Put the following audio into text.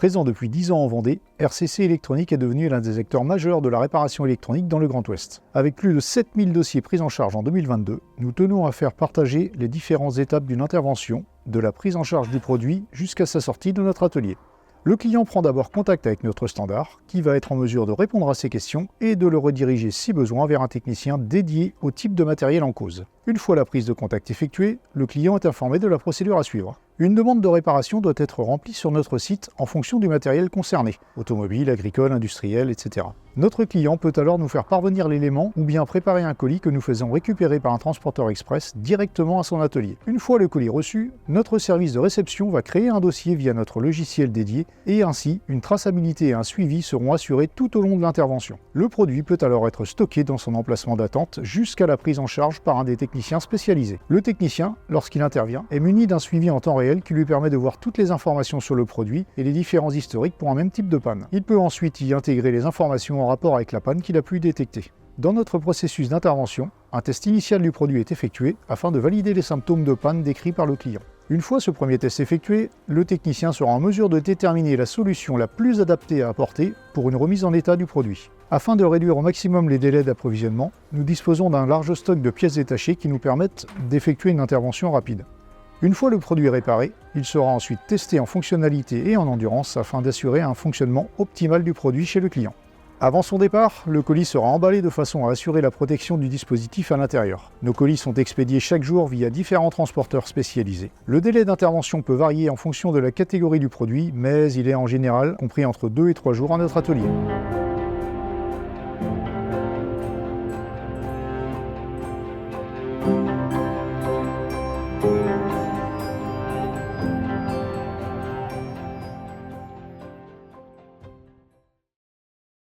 Présent depuis 10 ans en Vendée, RCC Électronique est devenu l'un des acteurs majeurs de la réparation électronique dans le Grand Ouest. Avec plus de 7000 dossiers pris en charge en 2022, nous tenons à faire partager les différentes étapes d'une intervention, de la prise en charge du produit jusqu'à sa sortie de notre atelier. Le client prend d'abord contact avec notre standard, qui va être en mesure de répondre à ses questions et de le rediriger si besoin vers un technicien dédié au type de matériel en cause. Une fois la prise de contact effectuée, le client est informé de la procédure à suivre. Une demande de réparation doit être remplie sur notre site en fonction du matériel concerné, automobile, agricole, industriel, etc. Notre client peut alors nous faire parvenir l'élément ou bien préparer un colis que nous faisons récupérer par un transporteur express directement à son atelier. Une fois le colis reçu, notre service de réception va créer un dossier via notre logiciel dédié et ainsi une traçabilité et un suivi seront assurés tout au long de l'intervention. Le produit peut alors être stocké dans son emplacement d'attente jusqu'à la prise en charge par un des techniciens spécialisés. Le technicien, lorsqu'il intervient, est muni d'un suivi en temps réel qui lui permet de voir toutes les informations sur le produit et les différents historiques pour un même type de panne. Il peut ensuite y intégrer les informations en rapport avec la panne qu'il a pu détecter. Dans notre processus d'intervention, un test initial du produit est effectué afin de valider les symptômes de panne décrits par le client. Une fois ce premier test effectué, le technicien sera en mesure de déterminer la solution la plus adaptée à apporter pour une remise en état du produit. Afin de réduire au maximum les délais d'approvisionnement, nous disposons d'un large stock de pièces détachées qui nous permettent d'effectuer une intervention rapide. Une fois le produit réparé, il sera ensuite testé en fonctionnalité et en endurance afin d'assurer un fonctionnement optimal du produit chez le client. Avant son départ, le colis sera emballé de façon à assurer la protection du dispositif à l'intérieur. Nos colis sont expédiés chaque jour via différents transporteurs spécialisés. Le délai d'intervention peut varier en fonction de la catégorie du produit, mais il est en général compris entre 2 et 3 jours à notre atelier.